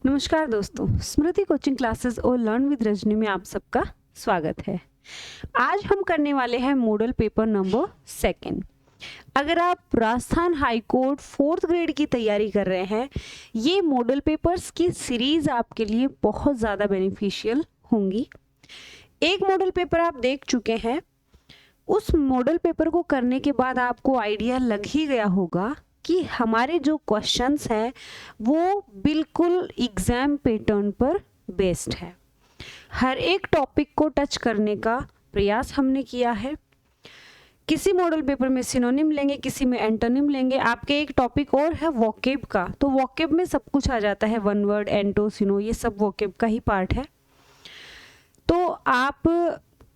नमस्कार दोस्तों, स्मृति coaching classes और लर्न विद रजनी में आप सबका स्वागत है। आज हम करने वाले हैं मॉडल पेपर नंबर 2। अगर आप Rajasthan high court 4th grade की तैयारी कर रहे हैं, ये मॉडल पेपर्स की सीरीज आपके लिए बहुत ज़्यादा बेनिफिशियल होंगी। एक मॉडल पेपर आप देख चुके हैं, उस मॉडल पेपर को करने के बाद आपको आइडिया लग ही गया होगा कि हमारे जो क्वेश्चंस हैं वो बिल्कुल एग्जाम पैटर्न पर बेस्ड है। हर एक टॉपिक को टच करने का प्रयास हमने किया है। किसी मॉडल पेपर में सिनोनिम लेंगे, किसी में एंटोनिम लेंगे। आपके एक टॉपिक और है वोकेब का, तो वोकेब में सब कुछ आ जाता है, वन वर्ड, एंटो, सिनो, ये सब वोकेब का ही पार्ट है। तो आप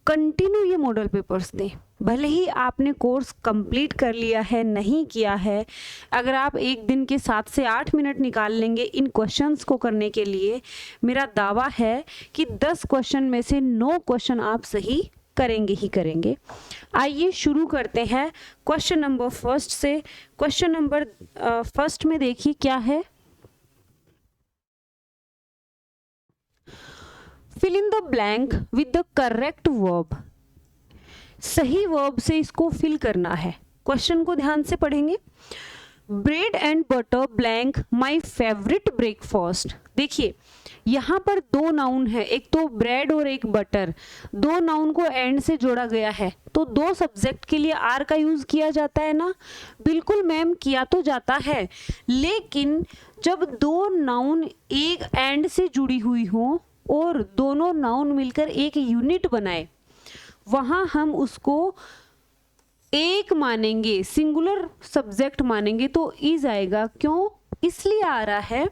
कंटिन्यू ये मॉडल पेपर्स दें, भले ही आपने कोर्स कंप्लीट कर लिया है, नहीं किया है। अगर आप एक दिन के 7 से 8 मिनट निकाल लेंगे इन क्वेश्चंस को करने के लिए, मेरा दावा है कि 10 क्वेश्चन में से 9 क्वेश्चन आप सही करेंगे ही करेंगे। आइए शुरू करते हैं क्वेश्चन नंबर 1 से। क्वेश्चन नंबर 1 में देखिए क्या है। Fill in the blank with the correct verb. सही वर्ब से इसको फिल करना है। क्वेश्चन को ध्यान से पढ़ेंगे। Bread and butter blank my favourite breakfast. देखिए यहाँ पर 2 नाउन है, एक तो ब्रेड और एक बटर। 2 नाउन को एंड से जोड़ा गया है, तो 2 सब्जेक्ट के लिए आर का यूज किया जाता है ना। बिल्कुल मैम, किया तो जाता है, लेकिन जब 2 नाउन एक एंड से जुड़ी हुई हो और दोनों नाउन मिलकर एक यूनिट बनाए, वहां हम उसको एक मानेंगे, सिंगुलर सब्जेक्ट मानेंगे, तो इज आएगा। क्यों? इसलिए आ रहा है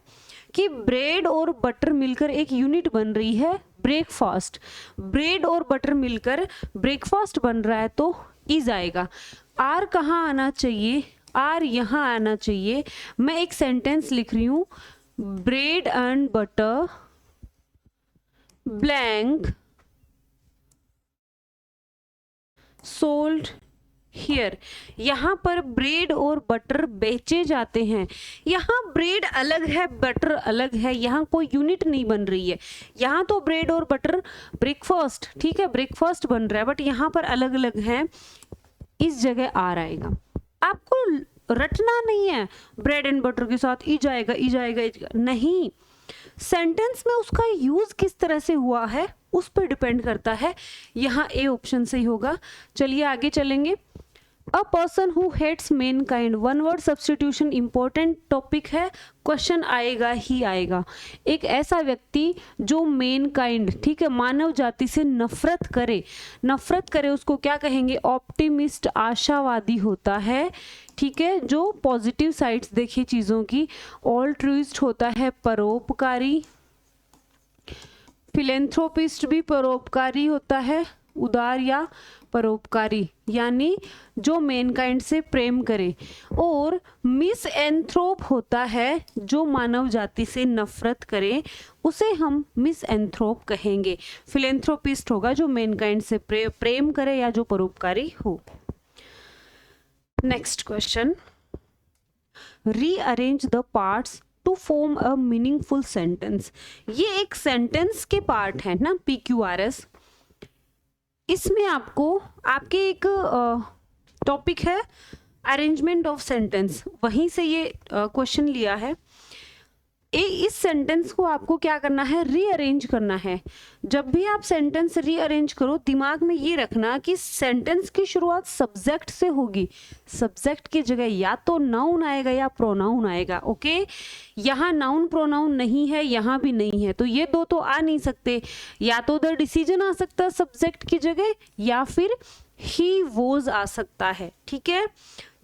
कि ब्रेड और बटर मिलकर एक यूनिट बन रही है, ब्रेकफास्ट। ब्रेड और बटर मिलकर ब्रेकफास्ट बन रहा है, तो इज आएगा। आर कहाँ आना चाहिए? आर यहाँ आना चाहिए। मैं एक सेंटेंस लिख रही हूं, bread and butter blank sold here. यहाँ पर ब्रेड और बटर बेचे जाते हैं। यहाँ ब्रेड अलग है, बटर अलग है, यहाँ कोई यूनिट नहीं बन रही है। यहाँ तो ब्रेड और बटर ब्रेकफास्ट, ठीक है, ब्रेकफास्ट बन रहा है, बट यहाँ पर अलग अलग है, इस जगह आर आएगा। आपको रटना नहीं है ब्रेड एंड बटर के साथ ई जाएगा, ई जाएगा, नहीं। सेंटेंस में उसका यूज किस तरह से हुआ है उस पर डिपेंड करता है। यहाँ ए ऑप्शन सही होगा। चलिए आगे चलेंगे। A person who hates mankind, 1 word substitution important topic है, क्वेश्चन आएगा ही आएगा। एक ऐसा व्यक्ति जो मेन काइंड, ठीक है, मानव जाति से नफरत करे, नफरत करे, उसको क्या कहेंगे? ऑप्टिमिस्ट, आशावादी होता है, ठीक है, जो पॉजिटिव साइड्स देखे चीजों की। ऑल्ट्रुइस्ट होता है परोपकारी। फिलेंथ्रोपिस्ट भी परोपकारी होता है, उदार या परोपकारी, यानी जो मेनकाइंड से प्रेम करे। और मिसएंथ्रोप होता है जो मानव जाति से नफरत करे, उसे हम मिसएंथ्रोप कहेंगे। फिलेंथ्रोपिस्ट होगा जो मेनकाइंड से प्रेम करे या जो परोपकारी हो। Next question, rearrange the parts to form a meaningful sentence. ये एक सेंटेंस के पार्ट है ना, PQRS। इसमें आपको आपके एक टॉपिक है अरेंजमेंट ऑफ सेंटेंस, वहीं से ये क्वेश्चन लिया है। इस सेंटेंस को आपको क्या करना है? रीअरेंज करना है। जब भी आप सेंटेंस रीअरेंज करो, दिमाग में ये रखना कि सेंटेंस की शुरुआत सब्जेक्ट से होगी। सब्जेक्ट की जगह या तो नाउन आएगा या प्रोनाउन आएगा। ओके, यहाँ नाउन प्रोनाउन नहीं है, यहाँ भी नहीं है, तो ये 2 तो आ नहीं सकते। या तो द डिसीजन आ सकता है सब्जेक्ट की जगह, या फिर ही वोज आ सकता है, ठीक है।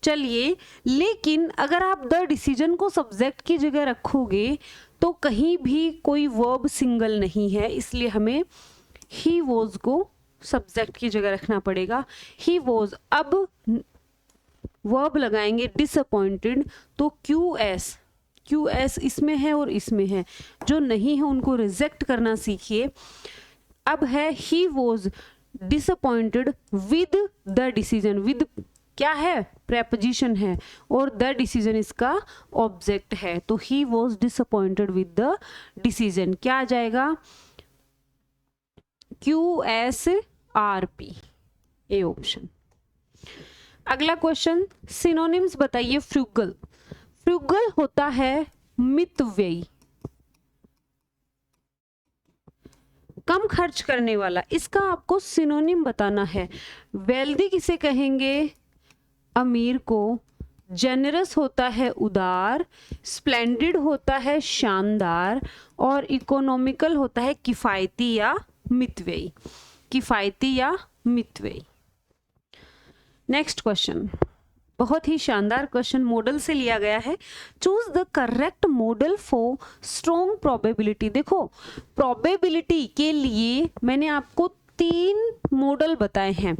चलिए, लेकिन अगर आप द डिसीजन को सब्जेक्ट की जगह रखोगे तो कहीं भी कोई वर्ब सिंगल नहीं है, इसलिए हमें ही वोज को सब्जेक्ट की जगह रखना पड़ेगा। ही वोज। अब वर्ब लगाएंगे डिसअपॉइंटेड, तो QS इसमें है और इसमें है, जो नहीं है उनको रिजेक्ट करना सीखिए। अब है he was disappointed with the decision, with क्या है, प्रेपोजिशन है, और द डिसीजन इसका ऑब्जेक्ट है। तो he was disappointed with the decision, क्या आ जाएगा, QSRP, ए ऑप्शन। अगला क्वेश्चन, सिनोनिम्स बताइए फ्रूगल। फ्रूगल होता है मितव्ययी, कम खर्च करने वाला, इसका आपको सिनोनिम बताना है। वेल्दी किसे कहेंगे, अमीर को। जेनरस होता है उदार, स्प्लेंडिड होता है शानदार, और इकोनॉमिकल होता है किफायती या मितव्ययी, किफायती या मितव्ययी। नेक्स्ट क्वेश्चन, बहुत ही शानदार क्वेश्चन, मॉडल से लिया गया है। Choose the correct model for strong probability. देखो, प्रोबेबिलिटी के लिए मैंने आपको 3 मॉडल बताए हैं।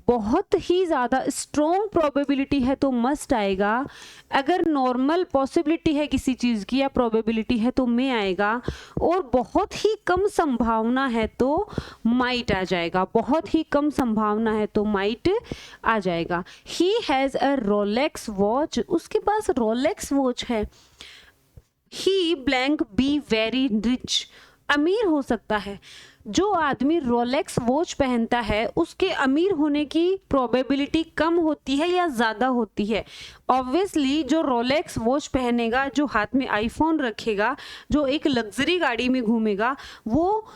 बहुत ही ज़्यादा स्ट्रॉन्ग प्रोबेबिलिटी है तो मस्ट आएगा, अगर नॉर्मल पॉसिबिलिटी है किसी चीज़ की या प्रोबेबिलिटी है तो में आएगा, और बहुत ही कम संभावना है तो माइट आ जाएगा, बहुत ही कम संभावना है तो माइट आ जाएगा। He has a Rolex watch, उसके पास रोलेक्स वॉच है। ही ब्लैंक बी वेरी रिच, अमीर हो सकता है। जो आदमी रोलेक्स वॉच पहनता है उसके अमीर होने की प्रोबेबिलिटी कम होती है या ज़्यादा होती है? ऑब्वियसली जो रोलेक्स वॉच पहनेगा, जो हाथ में आईफोन रखेगा, जो एक लग्जरी गाड़ी में घूमेगा, वो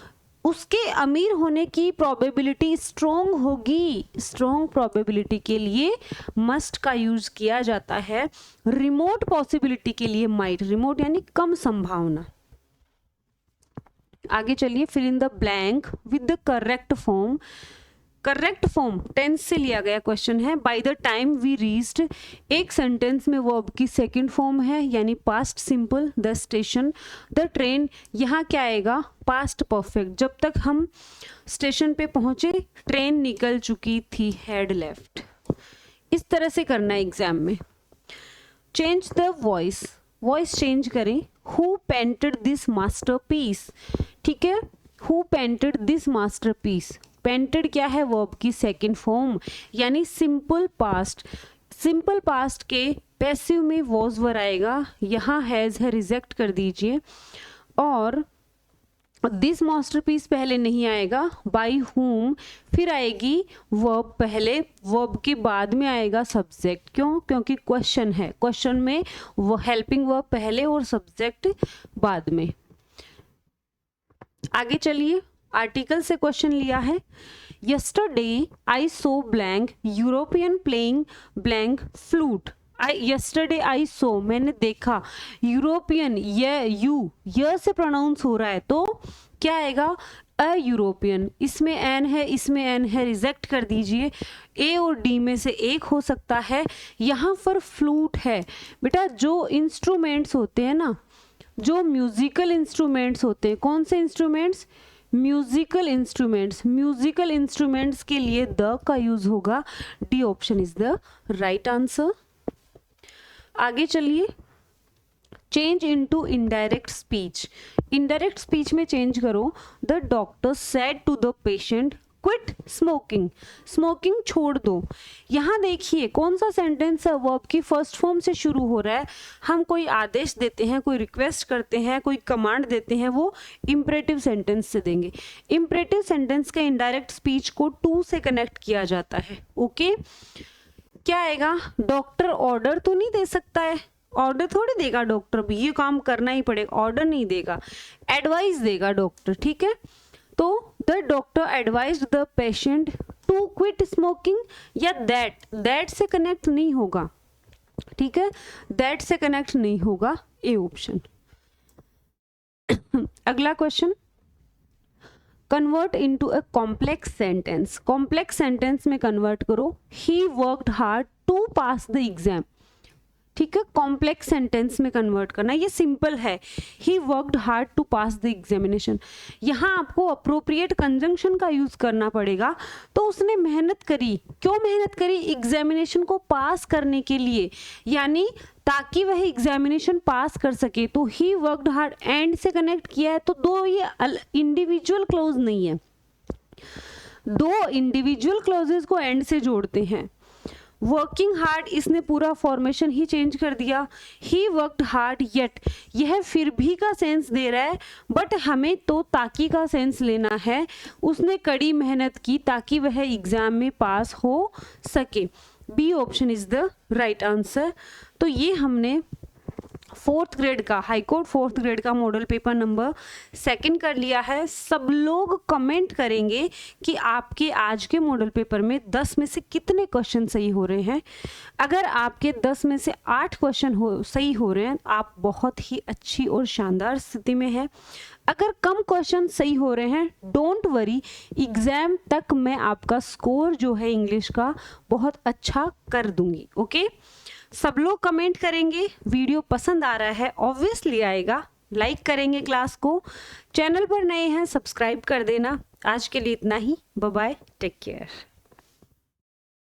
उसके अमीर होने की प्रोबेबिलिटी स्ट्रॉन्ग होगी। स्ट्रॉन्ग प्रोबेबिलिटी के लिए मस्ट का यूज किया जाता है, रिमोट पॉसिबिलिटी के लिए माइट। रिमोट यानी कम संभावना। आगे चलिए, fill in the blank with the correct form. Correct form tense से लिया गया क्वेश्चन है। By the time we reached, एक सेंटेंस में वर्ब की सेकंड फॉर्म है यानी past simple. The station, the train, यहाँ क्या आएगा, पास्ट परफेक्ट। जब तक हम स्टेशन पे पहुंचे ट्रेन निकल चुकी थी, हैड लेफ्ट। इस तरह से करना है एग्जाम में। Change the voice, voice change करें। हु पेंटेड दिस मास्टरपीस, ठीक है, who painted this masterpiece. Painted क्या है, वर्ब की सेकंड फॉर्म यानी सिंपल पास्ट। सिंपल पास्ट के पैसिव में वॉज वर आएगा, यहाँ हैज है रिजेक्ट कर दीजिए, और दिस मास्टरपीस पहले नहीं आएगा, बाय हुम फिर आएगी वर्ब पहले, वर्ब के बाद में आएगा सब्जेक्ट। क्यों? क्योंकि क्वेश्चन है, क्वेश्चन में वो हेल्पिंग वर्ब पहले और सब्जेक्ट बाद में। आगे चलिए, आर्टिकल से क्वेश्चन लिया है। Yesterday I saw blank European playing blank flute. Yesterday I saw, मैंने देखा, यूरोपियन, ये से प्रोनाउंस हो रहा है तो क्या आएगा, अ यूरोपियन। इसमें एन है, इसमें एन है, रिजेक्ट कर दीजिए। ए और डी में से एक हो सकता है। यहाँ पर फ्लूट है। बेटा जो इंस्ट्रूमेंट्स होते हैं ना, जो म्यूजिकल इंस्ट्रूमेंट्स होते हैं, कौन से instruments, musical instruments. Musical instruments के लिए द का यूज होगा। D option is the right answer. आगे चलिए, change into indirect speech. Indirect speech में चेंज करो। The doctor said to the patient quit smoking, smoking छोड़ दो। यहाँ देखिए कौन सा सेंटेंस है, वर्ब की फर्स्ट फॉर्म से शुरू हो रहा है। हम कोई आदेश देते हैं, कोई रिक्वेस्ट करते हैं, कोई कमांड देते हैं, वो इम्परेटिव सेंटेंस से देंगे। इम्परेटिव सेंटेंस के इनडायरेक्ट स्पीच को टू से कनेक्ट किया जाता है। ओके, क्या आएगा, डॉक्टर ऑर्डर तो नहीं दे सकता है, ऑर्डर थोड़ी देगा डॉक्टर, भी ये काम करना ही पड़ेगा, ऑर्डर नहीं देगा, एडवाइस देगा डॉक्टर। ठीक है, तो the doctor advised the patient to quit smoking, या दैट से कनेक्ट नहीं होगा। ठीक है, दैट से कनेक्ट नहीं होगा, ए ऑप्शन। अगला question, convert into a complex sentence. Complex sentence में कन्वर्ट करो। He worked hard to pass the exam. ठीक है, कॉम्प्लेक्स सेंटेंस में कन्वर्ट करना, ये सिंपल है। He worked hard to pass the examination. यहाँ आपको अप्रोप्रिएट कंजंक्शन का यूज करना पड़ेगा। तो उसने मेहनत करी, क्यों मेहनत करी, एग्जामिनेशन को पास करने के लिए, यानी ताकि वह एग्जामिनेशन पास कर सके। तो ही वर्कड हार्ड एंड से कनेक्ट किया है, तो दो ये इंडिविजुअल क्लॉज नहीं है, दो इंडिविजुअल क्लॉजेस को एंड से जोड़ते हैं। वर्किंग हार्ड, इसने पूरा फॉर्मेशन ही चेंज कर दिया। ही वर्कड हार्ड येट, यह फिर भी का सेंस दे रहा है, बट हमें तो ताकि का सेंस लेना है। उसने कड़ी मेहनत की ताकि वह एग्जाम में पास हो सके। B option is the right answer. तो ये हमने फोर्थ ग्रेड का, हाईकोर्ट फोर्थ ग्रेड का मॉडल पेपर नंबर 2 कर लिया है। सब लोग कमेंट करेंगे कि आपके आज के मॉडल पेपर में 10 में से कितने क्वेश्चन सही हो रहे हैं। अगर आपके 10 में से 8 क्वेश्चन सही हो रहे हैं, आप बहुत ही अच्छी और शानदार स्थिति में हैं। अगर कम क्वेश्चन सही हो रहे हैं, डोंट वरी, एग्जाम तक मैं आपका स्कोर जो है इंग्लिश का बहुत अच्छा कर दूंगी। ओके, सब लोग कमेंट करेंगे, वीडियो पसंद आ रहा है, ऑब्वियसली आएगा, लाइक करेंगे क्लास को, चैनल पर नए हैं सब्सक्राइब कर देना। आज के लिए इतना ही, बाय बाय, टेक केयर।